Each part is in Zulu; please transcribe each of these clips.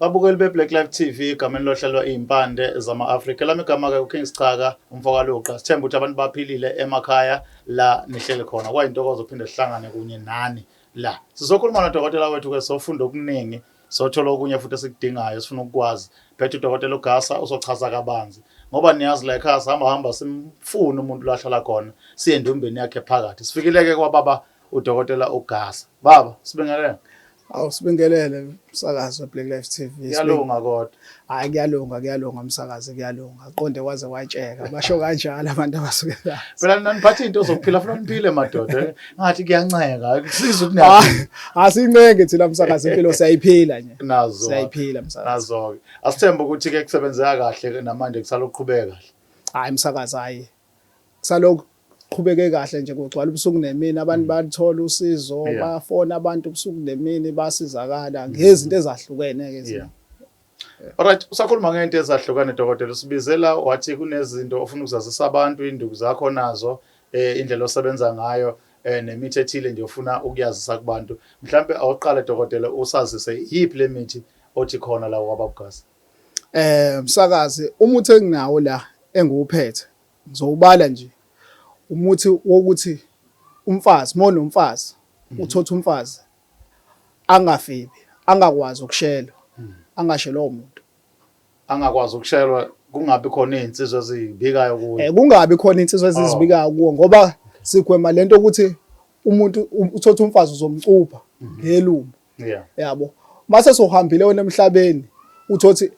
Abukeli beBlaqlife TV igameni lohlelwa impande zama-Afrika lami igama ke uKings Chaka umfokaluqa sithemba ukuthi abantu baphilile emakhaya la nihlele khona kwayintokozo uphinde sihlangane kunye nani la sizokhuluma nodokotela wethu ke sofunda okuningi sothola okunye futhi esikudingayo sifuna ukukwazi phethe udokotela uGasa uzochaza kabanzi ngoba niyazi la ekhaya hamba simfuna umuntu lahlala khona siye endumbeni yakhe phakathi sifikileke kwababa udokotela uGasa baba sibingelele. Awusibingelele umsakazo weBlaqlife TV. Kuyalunga kodwa. Hayi kuyalunga umsakazo kuyalunga. Aqonde waze watsheka. Basho kanjalo abantu abasuke la. Phela naniphatha into zokuphila funa niphile madoda. Ngathi kuyanceka. Kusiza ukuthi niyaphila. Asincenge thina umsakazo impilo siyayiphila nje. Nazo. Siyayiphila umsakazo. Nazo. Asithemba ukuthi ke kusebenzeka kahle namanje kusaloqhubeka kahle. Hayi umsakazo hayi. Kusalokhu qhubeke kahle nje kugcwala ubusuku nemini abantu bathola usizo bafona abantu ubusuku nemini basizakala ngezinto ezahlukene ke zina. Alright, usakhuluma ngento ezahlukene dokotela usibizela wathi kunezinto ofuna ukuzazisa abantu induku zakho nazo indlela osebenza ngayo nemithi ethile nje ufuna ukuyazisa kubantu. Mhlambe awuqale dokotela usazise yipi le mithi othi khona la kwababuGasa. Msakazi umuthi enginawo la engiwuphethe ngizobala nje. Umuthi wokuthi umfazi monomfazi uthotha umfazi angafibi angakwazi ukushelwa angashelwa umuntu angakwazi ukushelwa kungabi khona insizwe ezibikayo kuye kungabi khona insizwe ezizibikayo kuwo ngoba sigwema lento ukuthi umuntu uthotha umfazi uzomcupha ngelumbu yabo mase sohambile wena emhlabeni uthothi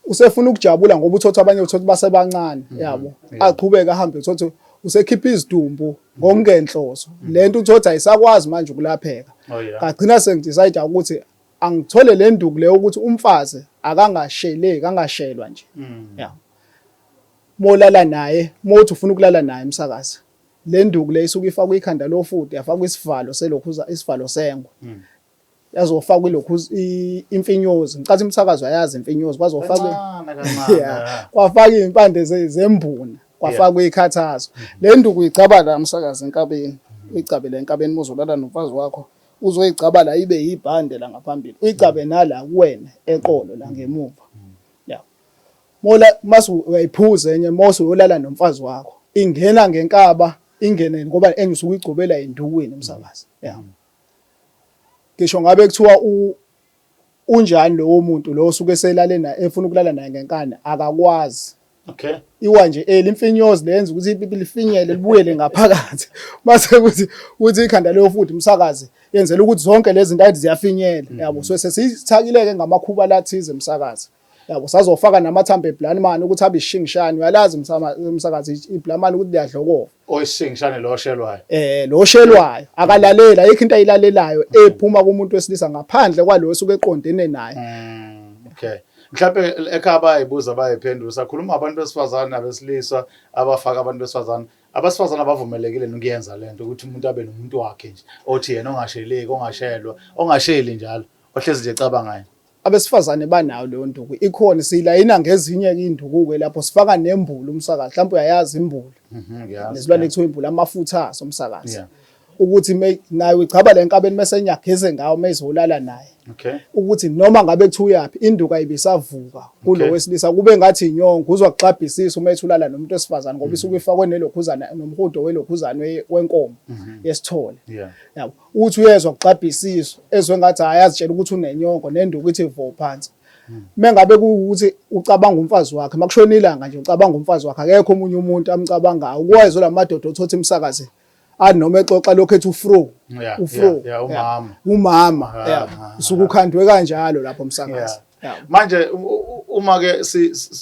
usefuna ukujabula ngoba uthotha abanye uthothi basebancane yabo aqhubeka ahambe uthothi usekhipha izidumbu ngokungenhloso lento uthothi ayisakwazi manje ukulapheka kagcina sengidecide ukuthi angithole le nduku le ukuthi umfazi akangashelwa nje ya molala naye mothi ufuna ukulala naye umsakazi le nduku le isuke ifakwa ikhanda lofuthi yafakwa isivalo selokhuza isivalo sengwe yazofakwa ilokhu imfinyozi ngicathi umsakazi wayazi imfinyozi bazofakwa kwafaka impande zembuna kwafakwa ikhathazo le nduku uyicabala umsakazi enkabeni uyicabele enkabeni mozolala nomfazi wakho uzoyicabala ibe yibhande la ngaphambili uyicabe nala kuwena eqolo la ngemuva ya mola mase uyayiphuza enye mose uyolala nomfazi wakho ingena ngenkaba ingene ngoba engisuka uyicobela indukwini umsakazi ya ngisho ngabe kuthiwa unjani lo muntu lo osuke eselalena efuna ukulala naye ngenkani akakwazi. Okay. Iwa nje imfinyozi lenza ukuthi lifinyele libuyele ngaphakathi. Mase ukuthi ikhanda leyo futhi umsakazi yenzela ukuthi zonke lezi zinto ayithi ziyafinyela. Yabo so sesithakileke ngamakhuba lathize umsakazi. Yabo sazofaka namathambo eblamani ukuthi abe ishingishani uyalazi umsakazi iblamani ukuthi liyadlokofa. Oyishingishani lo oshelwayo. Lo oshelwayo akalalela ayikho into ayilalelayo ephuma kumuntu wesilisa ngaphandle kwalo osuke eqondene naye. Okay. Mhlawumbe ekhaya bayibuza bayiphendula sakhuluma abantu besifazane nabesilisa abafaka abantu besifazane abasifazane abavumelekile ukuyenza lento ukuthi umuntu abe nomuntu wakhe nje othi yena ongasheleki ongashelwa ongasheli njalo ohlezi nje ecabanga ngayo abesifazane banayo leyo nduku ikhona silayina ngezinye induku ke lapho sifaka nembulu umsakazi mhlawumbe uyayazi imbulu nesilwane ekuthiwa imbulu amafutha aso umsakazi ukuthi naye uyicabala enkabeni mase nyageze ngawo mezolala naye ukuthi noma ngabe kuthi uyapi induku ayibisavuka kulo wesilisa kube ngathi inyongo uzwa kuxabhisisa uma ethulala nomuntu wesifazane ngoba isuke ifakwe nelokhuzana nomhudo welokhuzana wenkomo yesithole yabo uthi uyezwa kuxabhisisa ezwe ngathi ayazitshela ukuthi unenyongo nenduku ithi ivo phansi mengabe ukuthi ucabanga umfazi wakhe makushona ilanga nje ucabanga umfazi wakhe akekho omunye umuntu amcabanga ukwazi lamadoda othothi umsakazi noma exoxa lokho ethi ufro umama usuke ukhandwe kanjalo lapho umsakazi manje uma ke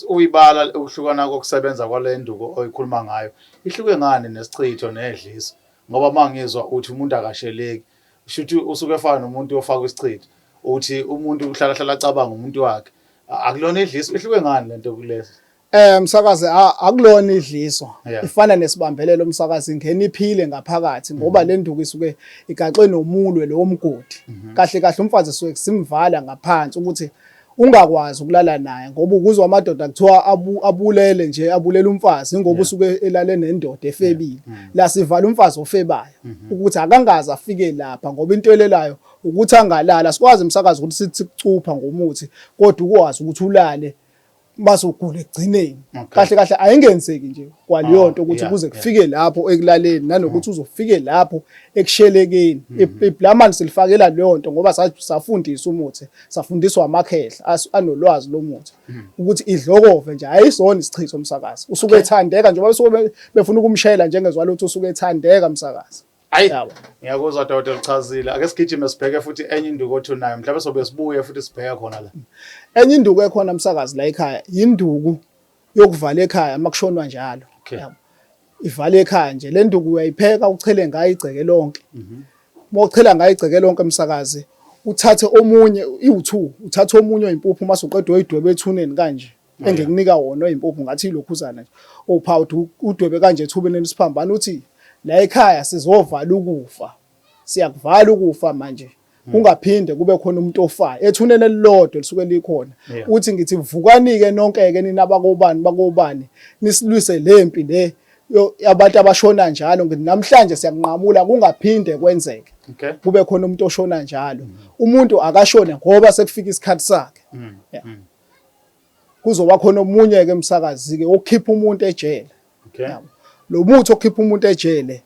uyibala ukuhlukana kokusebenza kwale nduku oyikhuluma ngayo ihluke ngani nesichitho nedliso ngoba mangizwa uthi umuntu akasheleki shuthi usuke efana nomuntu ofaka isichitho uthi umuntu uhlala acabanga umuntu wakhe akulona idliso ihluke ngani lento kulesi msakazi akulona idliso ifana nesibambelelo umsakazi ngene iphile ngaphakathi ngoba le nduku isuke igaxe nomulwe lo mgodi kahle kahle umfazi suke simvala ngaphansi ukuthi ungakwazi ukulala naye ngoba ukuzwa amadoda kuthiwa abulele nje abulela umfazi ngoba usuke elale nendoda efebile la sivala umfazi ofebayo ukuthi akangazi afike lapha ngoba into elelayo ukuthi angalala. Sikwazi umsakazi ukuthi sithi sikucupha ngomuthi kodwa ukwazi ukuthi ulale mase ugula ekugcineni. Kahle kahle ayingenzeki nje kwaleyo nto ukuthi kuze kufike lapho ekulaleni nanokuthi uzofike lapho ekushelekeni. Iblamani silifakela leyo nto ngoba safundisa umuthi, safundiswa amakhehla anolwazi lomuthi ukuthi idlokove nje ayisona isichitho umsakazi. Usuke ethandeka nje basuke befuna ukumshayela njengezwalo ukuthi usuke ethandeka umsakazi. Hayi ngiyakuzwa Dr. Lichazile. Ake sigijime sibheke futhi enye induku othunayo mhlawumbe sobe sibuye futhi sibheke khona la. Enye induku ekhona umsakazi la ekhaya induku yokuvala ekhaya makushonwa njalo. Ivala ekhaya nje le nduku uyayipheka uchele ngayo igceke lonke. Mawuchela ngayo igceke lonke umsakazi uthathe omunye i2 uthathe omunye oyimpuphu mase uqeda uyidwebe ethuneni kanje engekunika wona oyimpuphu ngathi ilokhuzana nje ophawu udwebe kanje ethubeni lesiphambano uthi la ekhaya sizovala ukufa. Siyakuvala ukufa manje. Kungaphinde kube khona umuntu ofayo. Ethuneni elilodwa lisuke likhona. Uthi ngithi vukanike nonkeke nina bakobani nisilwise lempi le abantu abashona njalo ngithi namhlanje siyakunqamula kungaphinde kwenzeke. Kube khona umuntu oshona njalo. Umuntu akashone ngoba sekufika isikhathi sakhe. Kuzoba khona omunye ke umsakazi ke okhipha umuntu ejele. Lo muthi okhipha umuntu ejele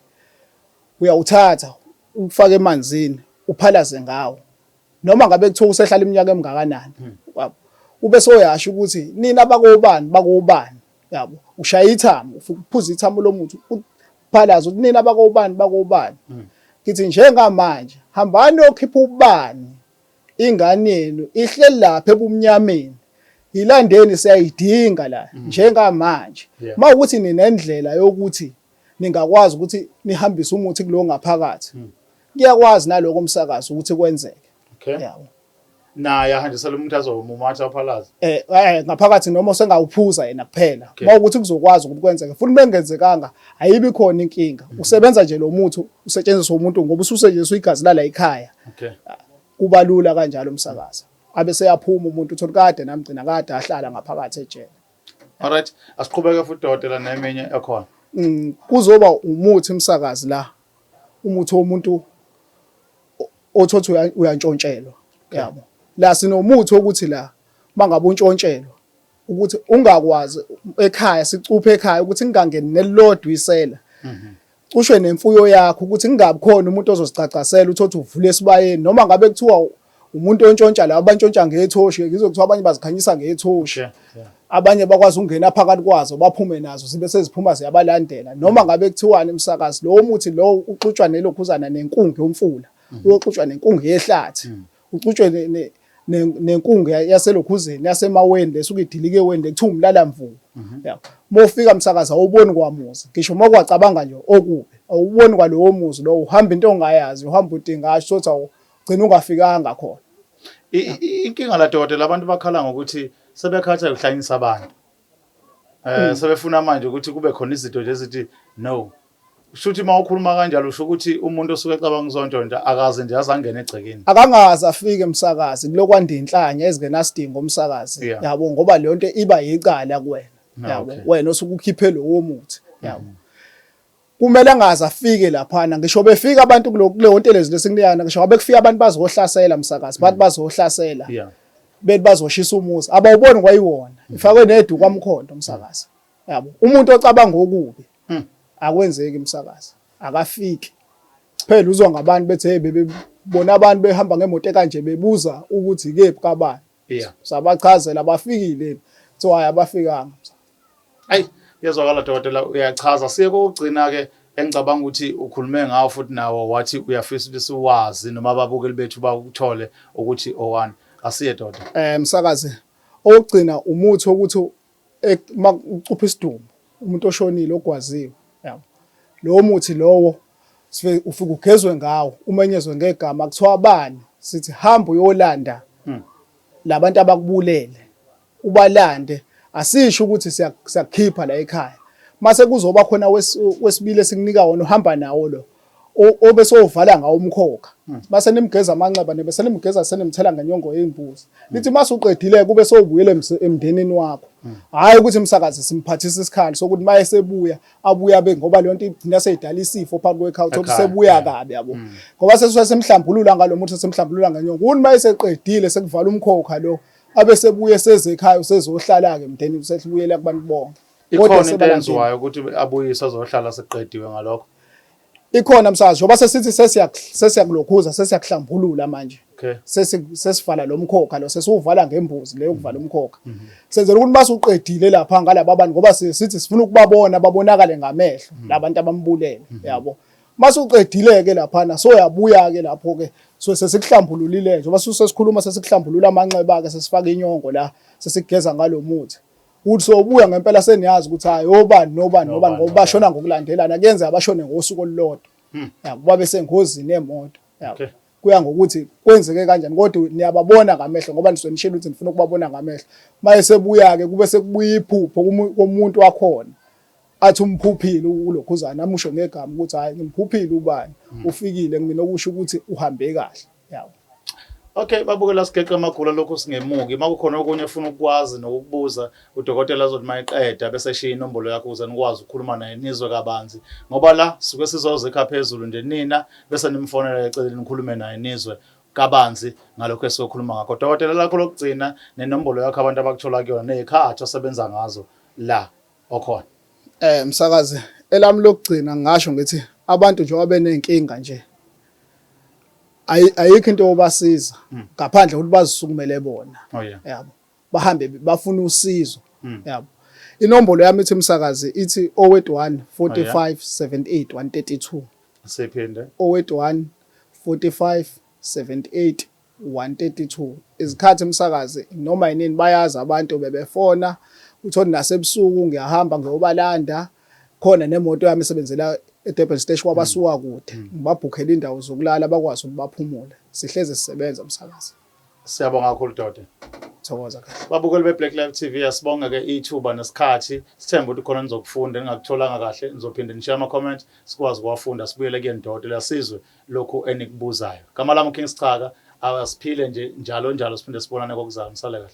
uyawuthatha ufake emanzini uphalaze ngawo noma ngabe kuthiwa usehlala iminyaka emingakanani ube soyasho ukuthi nina bakobani yabo ushaya ithamu uphuza ithamu lomuthi uphalaze ukuthi nina bakobani ngithi njengamanje hambani okhipha ubani ingane yenu ihleli lapha ebumnyameni ilandeni siyayidinga la njengamanje mawukuthi ninendlela yokuthi ningakwazi ukuthi nihambise umuthi kulo ngaphakathi ngiyakwazi naloko umsakazi ukuthi kwenzeke yabo naye ahanjisela umuntu azomumatha uphalaza ngaphakathi noma usengawuphuza yena kuphela mawukuthi kuzokwazi ukuthi kwenzeke futhi bengenzekanga ayibi khona inkinga usebenza nje lo muthi usetshenziswa umuntu ngoba ususetshenziswa igazi la ekhaya kubalula kanjalo umsakazi abese yaphuma umuntu uthi kade namgcina kade ahlala ngaphakathi ejele. Alright asiqhubeke futhi Dr. neminye ekhona. Kuzoba umuthi umsakazi la umuthi womuntu othothi uyantshontshelwa yabo la sinomuthi ukuthi la mangabe untshontshelwa ukuthi ungakwazi ekhaya sicuphe ekhaya ukuthi ngingangeni nelodwa isela ushwe nemfuyo yakho ukuthi kungabi khona umuntu ozosicacasela uthothi uvule esibayeni noma ngabe kuthiwa umuntu ontshontsha la abantshontsha ngethoshi ngizokuthiwa abanye bazikhanyisa ngethoshi abanye bakwazi ukungena phakathi kwazo baphume nazo sibe seziphuma ziyabalandela noma ngabe kuthiwani umsakazi lo muthi lo uxutshwa nelokhuzana nenkungu yomfula uyoxutshwa nenkungu yehlathi uxutshwe nenkungu yaselokhuzeni yasemaweni lesuke idilike weni lekuthiwa umlalamvubu yabo mofika umsakazi awuboni kwamuzi ngisho makwacabanga nje okubi awuboni kwalowo muzi lo uhamba into ongayazi uhamba udingasho sothi ugcina ungafikanga khona. Inkinga la Dr. Labantu bakhala ngokuthi sebekhatha ukuhlanyisa abantu. Sebefuna manje ukuthi kube khona izinto nje ezithi no. Shuthi mawukhuluma kanjalo usho ukuthi umuntu osuke ecabanga uzonto nje akaze nje azangena egcekeni. Akangazi afike umsakazi kulokwanda inhlanya ezingenasidingo umsakazi yabo ngoba leyo nto iba yicala kuwena yabo wena osuke ukhiphe lo womuthi yabo. Kumele angaze afike laphana ngisho befika abantu kuleyo ntelezi lesiniyana ngisho ngabe kufika abantu bazohlasela umsakazi bathi bazohlasela bethi bazoshisa umuzi abawuboni kwayiwona ifakwe nedu kwamkhondo umsakazi yabo umuntu ocabanga okubi akwenzeki umsakazi akafiki phela uzwa ngabantu bethi hey bebona abantu behamba ngemoto kanje bebuza ukuthi kephi kabani sabachazela abafikile so ayabafikanga hayi yezwakala Dr. uyachaza siye kokugcina ke engicabanga ukuthi ukhulume ngawo futhi nawo wathi uyafisa ukuthi uwazi noma ababukeli bethu bakuthole ukuthi owani asiye Dr. Msakazi okugcina umuthi ukuthi ucupha isidumbu umuntu oshonile ogwaziwe yabo lo muthi lowo ufika ugezwe ngawo umenyezwe ngegama kuthiwa abani sithi hamba uyolanda labantu abakubulele ubalande asisho ukuthi siyakhipha la ekhaya mase kuzoba khona wesibili esikunika wona uhamba nawo lo obese ovala ngawo umkhokha base nimgeza amanxeba nebese nimgeza senimthela ngenyongo yembuzi lithi mase uqedile kube sobuyele emndenini wakho hayi ukuthi umsakazi simphathisa isikhali sokuthi maye sebuya abuya ngoba le nto igcina seyidala isifo phakathi kwekhawuthi obusebuya kabi yabo ngoba sesusa semhlambulula ngalo muntu semhlambulula ngenyongo uthi maye seqedile sekuvala umkhokha lo abe sebuye seze ekhaya usezohlala ke emndenini usehubuyela kubantu bonke ikhona into enziwayo ukuthi abuyise azohlala seqediwe ngalokho ikhona msakazi ngoba sesithi sesiyakulokhuza sesiyakuhlambulula manje sesivala lo mkhokha lo sesiwuvala ngembuzi leyo kuvala umkhokha senzela ukuthi base uqedile lapha ngalabo abantu ngoba sithi sifuna ukubabona babonakale ngamehlo labantu abambulele yabo mase uqedile ke lapha so yabuya ke lapho ke so sesikuhlambululile nje ngoba sesikhuluma sesikuhlambulula amanxeba ke sesifaka inyongo la sesigeza ngalomuthi uthi sobuya ngempela seniyazi ukuthi hayi obani nobani ngoba bashona ngokulandelana kuyenza abashone ngosuku olulodwa yabo babe sengozini emoto yabo kuya ngokuthi kwenzeke kanjani kodwa niyababona ngamehlo ngoba nisonishela ukuthi nifuna ukubabona ngamehlo maye sebuya ke kube sekubuya iphupho komuntu wakhona athi umphuphile ulokhuzana amusho ngegama ukuthi hayi ngimpuphile ubani ufikile ngimina okusho ukuthi uhambe kahle yabo. Okay babukela sigeqe amagula lokho singemuki makukhona okunye ufuna ukwazi nokubuza udokotela azothi mayiqeda bese shiya inombolo yakho ukuze nikwazi ukukhuluma naye nizwe kabanzi ngoba la suke sizoze ekhaya phezulu nje nina bese nimfonela eceleni nikhulume naye nizwe kabanzi ngalokho esizokhuluma ngakho. Dokotela lakho lokugcina nenombolo yakho abantu abakuthola kuyona nezikhathi osebenza ngazo la okhona. Msakazi elami lokugcina ngisho ngithi abantu nje wabenenkinga nje ayikho into obasiza ngaphandle ukuthi bazisukumele bona yabo bahambe bafuna usizo yabo. Inombolo yami ithi msakazi ithi 081 45 78 132 sephinde 081 45 78 132 izikhathi msakazi noma yini bayazi abantu bebefona uthoni nasebusuku ngiyahamba ngiyobalanda khona nemoto yami isebenzela eDurban Station kwabasuka kude ngibabhukhela indawo zokulala bakwazi ukuthi baphumule sihleze sisebenza msakazi. Siyabonga kakhulu Dodo. Thokoza kahle. Babukeli beBlaqlife TV asibonga ke ithuba nesikhathi sithemba ukuthi khona nizokufunda ningakutholanga kahle nizophinde nishare ama comment sikwazi ukuwafunda sibuyele kuyena Dodo lasizwe lokho enikubuzayo. Gama lami uKing Sichaka awasiphile nje njalo siphinde sibonane kokuzayo. Nisale kahle.